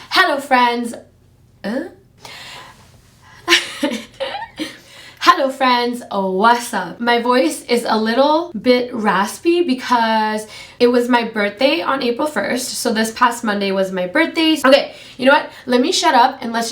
Hello friends. Hello friends, what's up? My voice is a little bit raspy because it was my birthday on April 1st. So this past Monday was my birthday. Okay, you know what? Let me shut up and let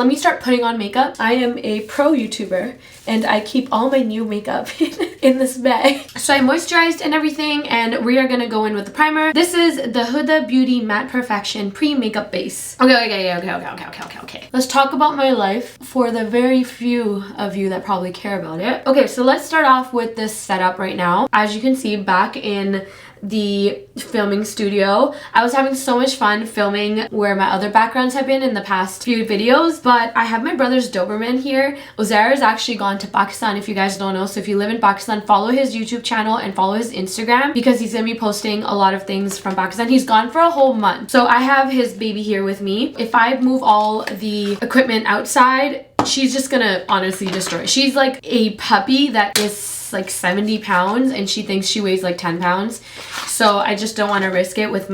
me start putting on makeup. I am a pro YouTuber and I keep all my new makeup in this bag. So I moisturized and everything, and we are gonna go in with the primer. This is the Huda Beauty Matte Perfection Pre-Makeup Base. Okay. Let's talk about my life for the very few of you that probably care about it. Okay, so let's start off with this setup right now. As you can see, back in the filming studio, I was having so much fun filming where my other backgrounds have been in the past few videos, but I have my brother's Doberman here. UZAIR has actually gone to Pakistan, if you guys don't know. So if you live in Pakistan, follow his YouTube channel and follow his Instagram because he's gonna be posting a lot of things from Pakistan. He's gone for a whole month. So I have his baby here with me. If I move all the equipment outside, she's just gonna honestly destroy it. She's like a puppy that is like 70 pounds and she thinks she weighs like 10 pounds. So I just don't want to risk it with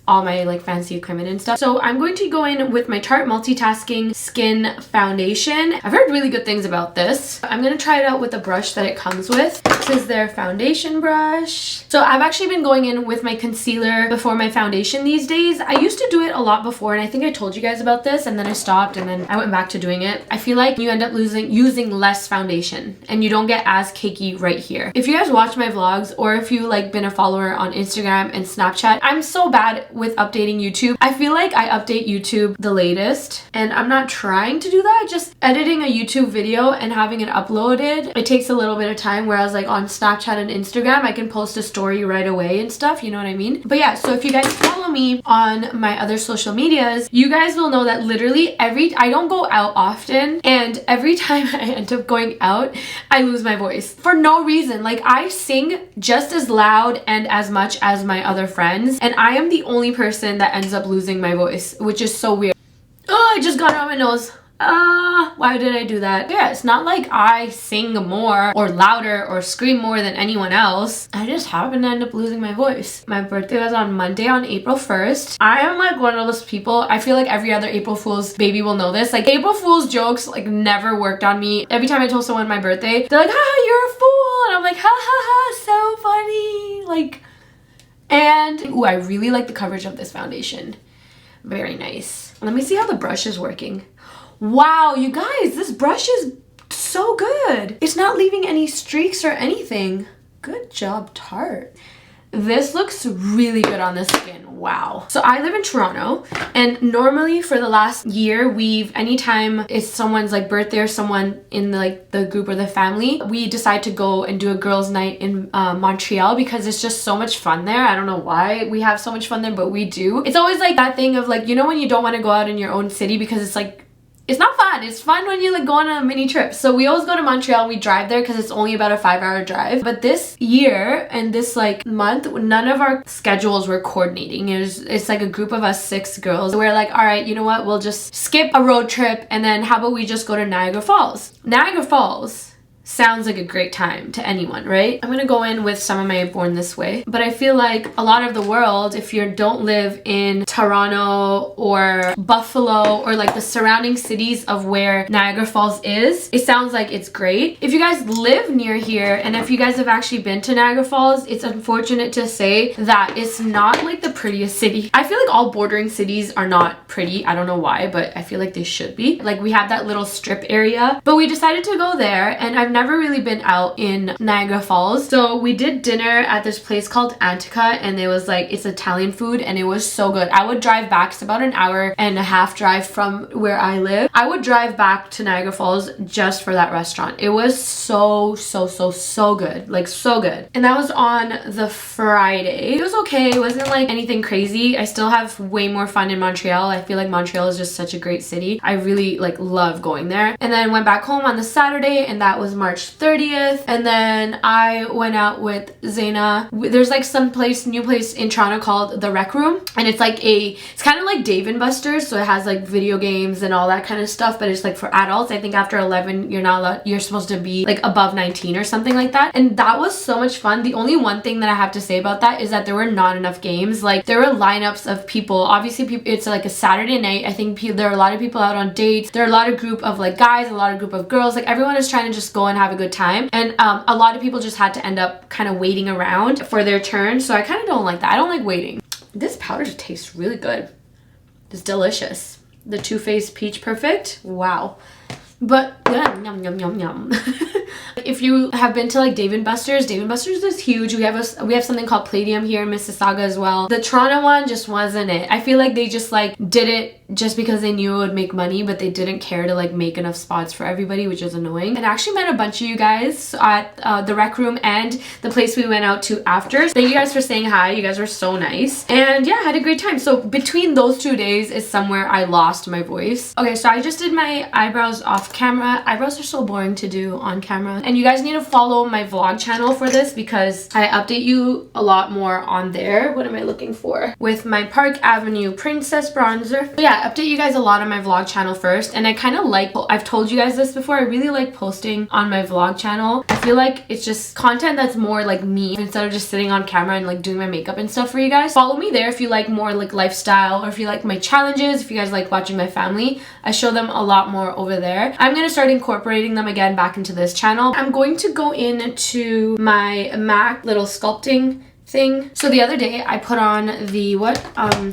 all my like fancy equipment and stuff. So I'm going to go in with my Tarte Multitasking Skin Foundation. I've heard really good things about this. I'm going to try it out with the brush that it comes with. This is their foundation brush. So I've actually been going in with my concealer before my foundation these days. I used to do it a lot before, and I think I told you guys about this, and then I stopped and then I went back to doing it. I feel like you end up using less foundation and you don't get as cakey right here. If you guys watch my vlogs, or if you like been a follower on Instagram and Snapchat, I'm so bad with updating YouTube. I feel like I update YouTube the latest, and I'm not trying to do that. Just editing a YouTube video and having it uploaded, it takes a little bit of time, whereas like on Snapchat and Instagram I can post a story right away and stuff, you know what I mean? But yeah, so if you guys follow me on my other social medias, you guys will know that literally I don't go out often, and every time I end up going out I lose my voice for no reason. Like, I sing just as loud and as much as my other friends, and I am the only person that ends up losing my voice, which is so weird. Oh, I just got it on my nose. Why did I do that? Yeah, it's not like I sing more or louder or scream more than anyone else. I just happen to end up losing my voice. My birthday was on Monday on April 1st. I am like one of those people, I feel like every other April Fool's baby will know this. Like, April Fool's jokes like never worked on me. Every time I told someone my birthday, they're like, haha, you're a fool. And I'm like, ha ha ha, so funny. Like, and ooh, I really like the coverage of this foundation. Very nice. Let me see how the brush is working. Wow, you guys, this brush is so good. It's not leaving any streaks or anything. Good job, Tarte. This looks really good on the skin. Wow. So I live in Toronto, and normally for the last year, anytime it's someone's like birthday or someone in the group or the family, we decide to go and do a girls' night in Montreal because it's just so much fun there. I don't know why we have so much fun there, but we do. It's always like that thing of like, you know, when you don't want to go out in your own city because it's like, it's not fun. It's fun when you like go on a mini trip. So we always go to Montreal. We drive there because it's only about a 5-hour drive. But this year and this like month, none of our schedules were coordinating. It's like a group of us 6 girls. We're like, all right, you know what? We'll just skip a road trip, and then how about we just go to Niagara Falls? Niagara Falls sounds like a great time to anyone, right? I'm gonna go in with some of my Born This Way, but I feel like a lot of the world, if you don't live in Toronto or Buffalo or like the surrounding cities of where Niagara Falls is, it sounds like it's great. If you guys live near here, and if you guys have actually been to Niagara Falls, it's unfortunate to say that it's not like the prettiest city. I feel like all bordering cities are not pretty. I don't know why, but I feel like they should be. Like, we have that little strip area, but we decided to go there, and I've never really been out in Niagara Falls. So we did dinner at this place called Antica, and it was like, it's Italian food, and it was so good. I would drive back. It's about an hour and a half drive from where I live. I would drive back to Niagara Falls just for that restaurant. It was so good. Like, so good. And that was on the Friday. It was okay. It wasn't like anything crazy. I still have way more fun in Montreal. I feel like Montreal is just such a great city. I really like love going there. And then went back home on the Saturday, and that was March March 30th. And then I went out with Zaina. There's like some new place in Toronto called the Rec Room, and it's like it's kind of like Dave & Buster's, so it has like video games and all that kind of stuff, but it's like for adults. I think after 11 you're not allowed, you're supposed to be like above 19 or something like that. And that was so much fun. The only one thing that I have to say about that is that there were not enough games. Like there were lineups of people, obviously it's like a Saturday night. I think there are a lot of people out on dates. There are a lot of group of like guys, a lot of group of girls, like everyone is trying to just go and have a good time. And a lot of people just had to end up kind of waiting around for their turn, so I kind of don't like that. I don't like waiting. This powder tastes really good. It's delicious. The Too Faced Peach Perfect. Wow. But yeah, yum yum yum yum. If you have been to like Dave & Buster's is huge. We have something called Palladium here in Mississauga as well. The Toronto one just wasn't it. I feel like they just like did it just because they knew it would make money, but they didn't care to like make enough spots for everybody, which is annoying. And I actually met a bunch of you guys at the Rec Room and the place we went out to after. Thank you guys for saying hi. You guys were so nice. And yeah, I had a great time. So between those 2 days is somewhere I lost my voice. Okay, so I just did my eyebrows off camera. Eyebrows are so boring to do on camera. And you guys need to follow my vlog channel for this because I update you a lot more on there. What am I looking for? With my Park Avenue Princess Bronzer. So yeah, update you guys a lot on my vlog channel first. And I kind of like, I've told you guys this before, I really like posting on my vlog channel. I feel like it's just content that's more like me instead of just sitting on camera and like doing my makeup and stuff for you guys. Follow me there if you like more like lifestyle, or if you like my challenges, if you guys like watching my family. I show them a lot more over there. I'm gonna start incorporating them again back into this channel. I'm going to go into my MAC little sculpting thing. So the other day I put on the, what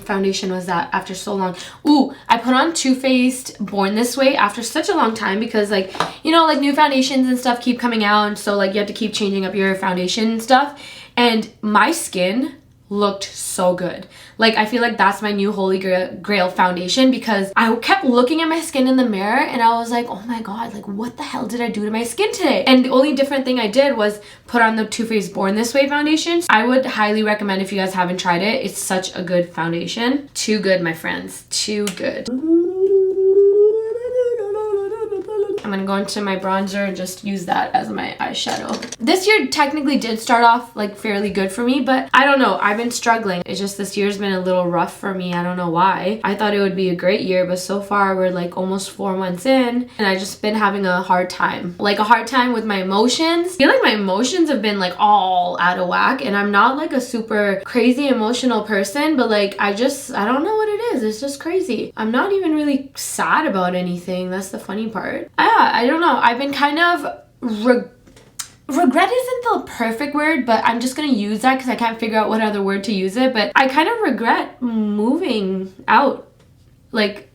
foundation was that after so long? Ooh, I put on Too Faced Born This Way after such a long time because like, you know, like new foundations and stuff keep coming out, and so like you have to keep changing up your foundation and stuff. And my skin looked so good. Like I feel like that's my new holy grail foundation, because I kept looking at my skin in the mirror and I was like, oh my god, like what the hell did I do to my skin today? And the only different thing I did was put on the Too Faced Born This Way foundation. I would highly recommend if you guys haven't tried it. It's such a good foundation. Too good, my friends. Too good. I'm gonna go into my bronzer and just use that as my eyeshadow. This year technically did start off like fairly good for me, but I don't know, I've been struggling. It's just this year's been a little rough for me. I don't know why. I thought it would be a great year, but so far we're like almost 4 months in and I just been having a hard time. Like a hard time with my emotions. I feel like my emotions have been like all out of whack, and I'm not like a super crazy emotional person, but like I don't know what it is. It's just crazy. I'm not even really sad about anything. That's the funny part. I don't know. I've been kind of regret isn't the perfect word, but I'm just gonna use that because I can't figure out what other word to use it. But I kind of regret moving out. Like,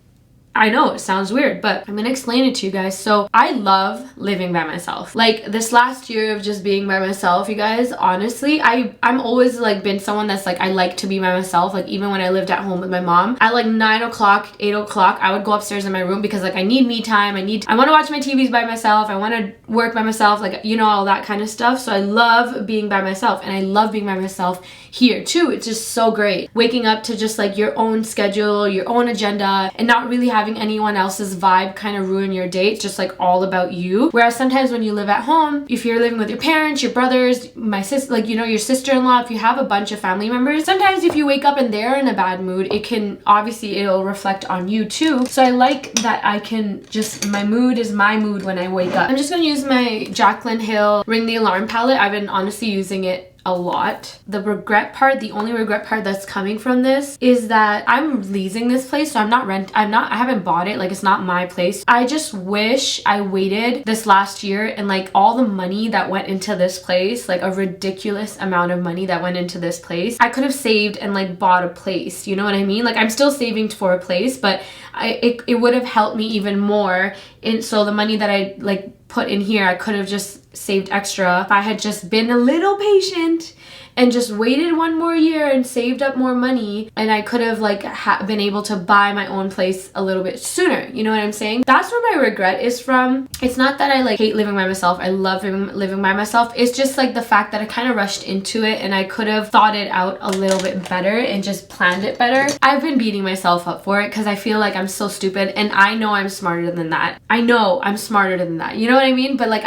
I know it sounds weird, but I'm gonna explain it to you guys. So I love living by myself. Like this last year of just being by myself, you guys, honestly, I'm always like been someone that's like, I like to be by myself. Like even when I lived at home with my mom, at like 9 o'clock, 8 o'clock, I would go upstairs in my room because like I need me time. I want to watch my TVs by myself. I want to work by myself, like, you know, all that kind of stuff. So I love being by myself, and I love being by myself here too. It's just so great. Waking up to just like your own schedule, your own agenda, and not really having anyone else's vibe kind of ruin your day. It's just like all about you. Whereas sometimes when you live at home, if you're living with your parents, your brothers, my sister, like, you know, your sister-in-law, if you have a bunch of family members, sometimes if you wake up and they're in a bad mood, it'll reflect on you too. So I like that I can just, my mood is my mood when I wake up. I'm just gonna use my Jaclyn Hill Ring the Alarm palette. I've been honestly using it a lot. The regret part, the only regret part that's coming from this is that I'm leasing this place, so I haven't bought it. Like, it's not my place. I just wish I waited this last year, and like all the money that went into this place, like a ridiculous amount of money that went into this place, I could have saved and like bought a place. You know what I mean? Like I'm still saving for a place, but it would have helped me even more. And so the money that I like put in here, I could have just saved extra if I had just been a little patient and just waited 1 more year and saved up more money, and I could have like been able to buy my own place a little bit sooner. You know what I'm saying? That's where my regret is from. It's not that I like hate living by myself. I love living by myself. It's just like the fact that I kind of rushed into it, and I could have thought it out a little bit better and just planned it better. I've been beating myself up for it because I feel like I'm so stupid, and I know I'm smarter than that. I know I'm smarter than that. You know what I mean? But like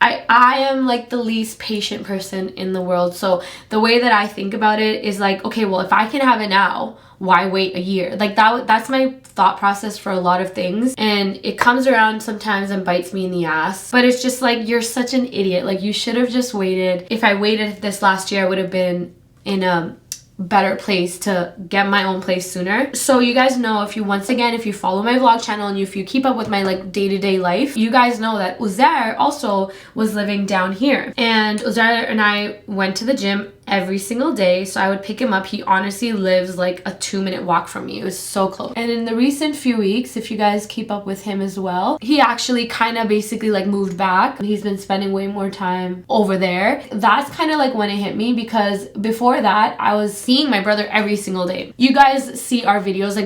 I am like the least patient person in the world. So the way that I think about it is like, okay, well, if I can have it now, why wait a year? Like that's my thought process for a lot of things, and it comes around sometimes and bites me in the ass. But it's just like, you're such an idiot. Like, you should have just waited. If I waited this last year, I would have been in a better place to get my own place sooner. So you guys know, if you follow my vlog channel and if you keep up with my like day-to-day life, you guys know that UZAIR also was living down here, and UZAIR and I went to the gym every single day. So I would pick him up. He honestly lives like a 2-minute walk from me. It was so close. And in the recent few weeks, if you guys keep up with him as well, he actually kind of basically like moved back. He's been spending way more time over there. That's kind of like when it hit me, because before that I was seeing my brother every single day. You guys see our videos, like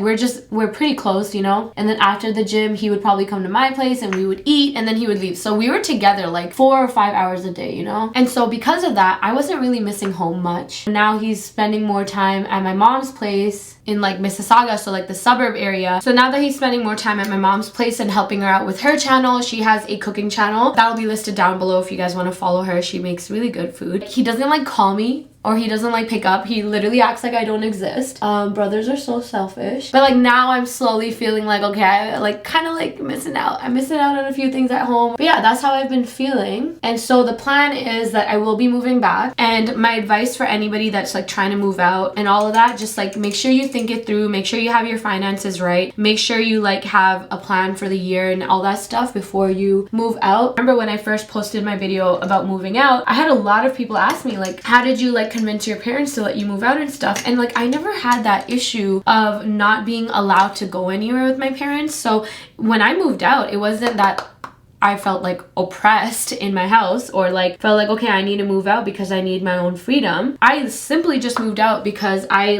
we're pretty close, you know. And then after the gym, he would probably come to my place and we would eat, and then he would leave. So we were together like 4 or 5 hours a day, you know. And so because of that, I wasn't really missing home much. Now he's spending more time at my mom's place in like Mississauga, so like the suburb area. So now that he's spending more time at my mom's place and helping her out with her channel, she has a cooking channel that'll be listed down below if you guys want to follow her. She makes really good food. He doesn't like call me, or he doesn't like pick up. He literally acts like I don't exist. Brothers are so selfish. But like now I'm slowly feeling like, okay, I like kind of like missing out. I'm missing out on a few things at home. But yeah, that's how I've been feeling. And so the plan is that I will be moving back. And my advice for anybody that's like trying to move out and all of that, just like make sure you think it through. Make sure you have your finances right. Make sure you like have a plan for the year and all that stuff before you move out. Remember when I first posted my video about moving out, I had a lot of people ask me like, how did you like convince your parents to let you move out and stuff? And like I never had that issue of not being allowed to go anywhere with my parents. So when I moved out, it wasn't that I felt like oppressed in my house or like felt like, okay, I need to move out because I need my own freedom. I simply just moved out because I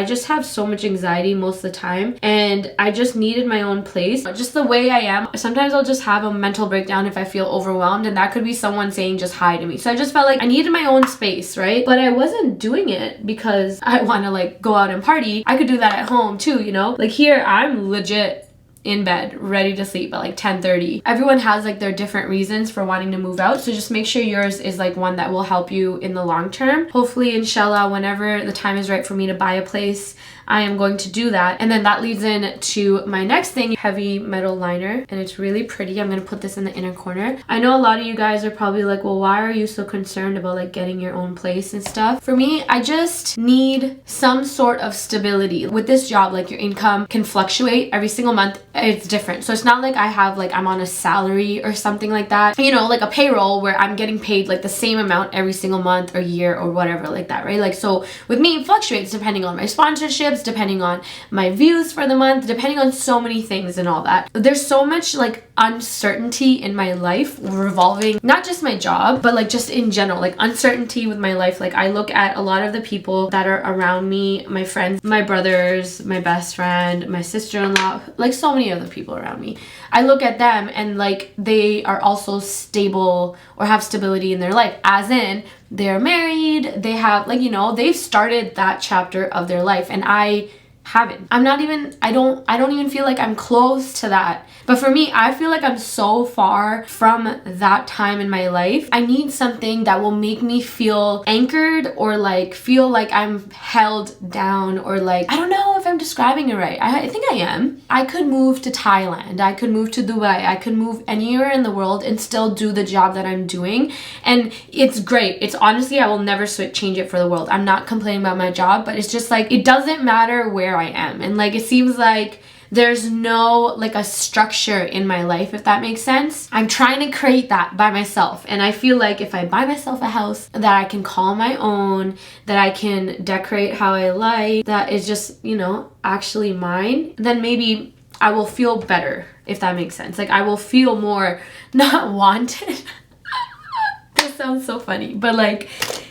just have so much anxiety most of the time, and I just needed my own place. Just the way I am, sometimes I'll just have a mental breakdown if I feel overwhelmed, and that could be someone saying just hi to me. So I just felt like I needed my own space, right? But I wasn't doing it because I want to like go out and party. I could do that at home too, you know? Like here, I'm legit in bed ready to sleep at like 10:30. Everyone has like their different reasons for wanting to move out, so just make sure yours is like one that will help you in the long term. Hopefully, inshallah, whenever the time is right for me to buy a place, I am going to do that. And then that leads in to my next thing, heavy metal liner, and it's really pretty. I'm gonna put this in the inner corner. I know a lot of you guys are probably like, well, why are you so concerned about like getting your own place and stuff? For me, I just need some sort of stability. With this job, like your income can fluctuate every single month. It's different. So it's not like I'm on a salary or something like that, you know, like a payroll where I'm getting paid like the same amount every single month or year or whatever like that, right? Like, so with me, it fluctuates depending on my sponsorships, depending on my views for the month, depending on so many things and all that. There's so much like uncertainty in my life revolving not just my job, but like just in general, like uncertainty with my life. Like I look at a lot of the people that are around me, my friends, my brothers, my best friend, my sister-in-law, like so many other people around me. I look at them and like they are also stable or have stability in their life, as in they're married, they have like, you know, they've started that chapter of their life, and I haven't. I don't even feel like I'm close to that. But for me, I feel like I'm so far from that time in my life. I need something that will make me feel anchored, or like feel like I'm held down, or like, I don't know if I'm describing it right. I think I am. I could move to Thailand. I could move to Dubai. I could move anywhere in the world and still do the job that I'm doing. And it's great. It's honestly, I will never change it for the world. I'm not complaining about my job, but it's just like, it doesn't matter where I am. And like, it seems like there's no like a structure in my life, if that makes sense. I'm trying to create that by myself, and I feel like if I buy myself a house that I can call my own, that I can decorate how I like, that is just, you know, actually mine, then maybe I will feel better, if that makes sense. Like I will feel more not wanted. This sounds so funny, but like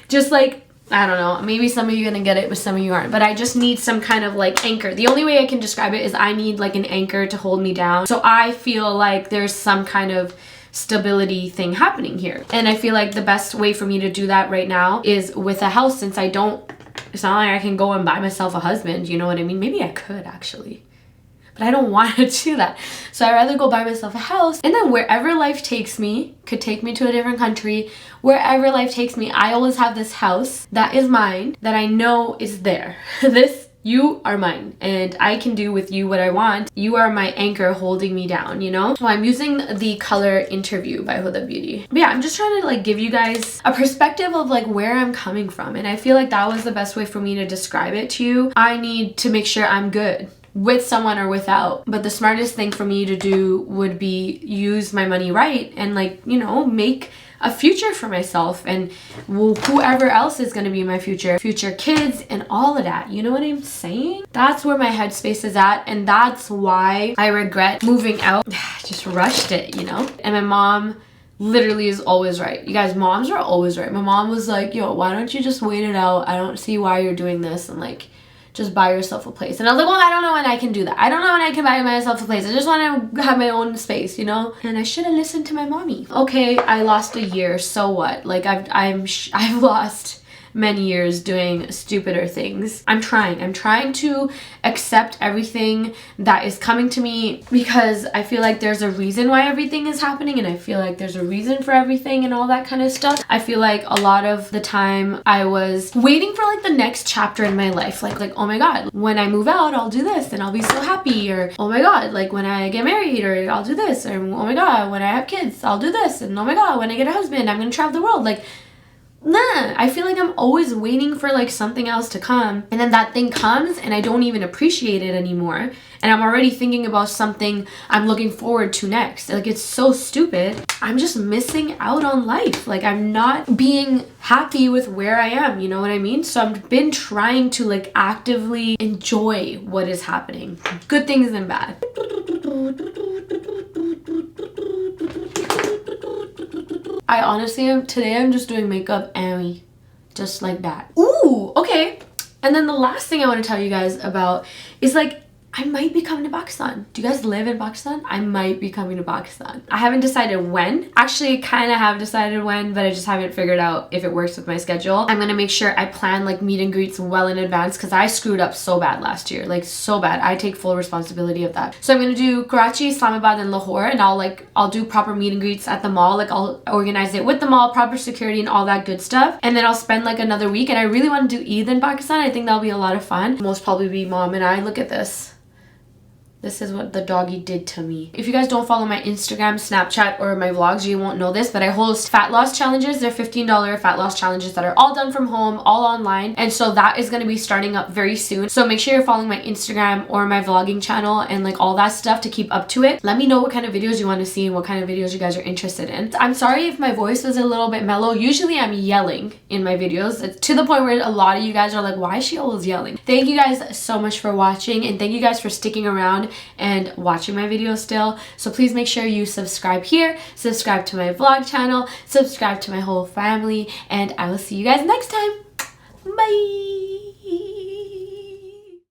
just like, I don't know, maybe some of you are gonna get it, but some of you aren't. But I just need some kind of like anchor. The only way I can describe it is I need like an anchor to hold me down. So I feel like there's some kind of stability thing happening here. And I feel like the best way for me to do that right now is with a house, since it's not like I can go and buy myself a husband, you know what I mean? Maybe I could actually. but I don't want to do that. So I'd rather go buy myself a house, and then wherever life takes me, could take me to a different country, wherever life takes me, I always have this house that is mine, that I know is there. You are mine, and I can do with you what I want. You are my anchor holding me down, you know? So I'm using the color Interview by Huda Beauty. But yeah, I'm just trying to like give you guys a perspective of like where I'm coming from, and I feel like that was the best way for me to describe it to you. I need to make sure I'm good with someone or without, but the smartest thing for me to do would be use my money right and like, you know, make a future for myself and whoever else is going to be my future kids and all of that. You know what I'm saying? That's where my headspace is at, and that's why I regret moving out. Just rushed it, you know? And my mom literally is always right. You guys, moms are always right. My mom was like, yo, why don't you just wait it out? I don't see why you're doing this, and like, just buy yourself a place. And I was like, well, I don't know when I can do that. I don't know when I can buy myself a place. I just want to have my own space, you know? And I should have listened to my mommy. Okay, I lost a year, so what? Like, I've lost many years doing stupider things. I'm trying to accept everything that is coming to me, because I feel like there's a reason why everything is happening, and I feel like there's a reason for everything and all that kind of stuff. I feel like a lot of the time I was waiting for like the next chapter in my life, like oh my god, when I move out I'll do this and I'll be so happy, or oh my god, like when I get married, or I'll do this, or oh my god, when I have kids I'll do this, and oh my god, when I get a husband I'm gonna travel the world. Like, nah, I feel like I'm always waiting for like something else to come, and then that thing comes and I don't even appreciate it anymore, and I'm already thinking about something I'm looking forward to next. Like, it's so stupid. I'm just missing out on life. Like, I'm not being happy with where I am, you know what I mean? So I've been trying to like actively enjoy what is happening, good things and bad. I honestly am, today I'm just doing makeup and just like that. Ooh, okay. And then the last thing I want to tell you guys about is like, I might be coming to Pakistan. Do you guys live in Pakistan? I might be coming to Pakistan. I haven't decided when. Actually, kind of have decided when, but I just haven't figured out if it works with my schedule. I'm gonna make sure I plan like meet and greets well in advance, because I screwed up so bad last year. Like, so bad. I take full responsibility of that. So I'm gonna do Karachi, Islamabad, and Lahore, and I'll do proper meet and greets at the mall. Like, I'll organize it with the mall, proper security and all that good stuff. And then I'll spend like another week, and I really want to do Eid in Pakistan. I think that'll be a lot of fun. Most probably be mom and I. Look at this. This is what the doggy did to me. If you guys don't follow my Instagram, Snapchat, or my vlogs, you won't know this, but I host fat loss challenges. They're $15 fat loss challenges that are all done from home, all online. And so that is going to be starting up very soon. So make sure you're following my Instagram or my vlogging channel and like all that stuff to keep up to it. Let me know what kind of videos you want to see and what kind of videos you guys are interested in. I'm sorry if my voice was a little bit mellow. Usually I'm yelling in my videos. It's to the point where a lot of you guys are like, why is she always yelling? Thank you guys so much for watching, and thank you guys for sticking around and watching my videos still. So please make sure you subscribe here, subscribe to my vlog channel, subscribe to my whole family, and I will see you guys next time.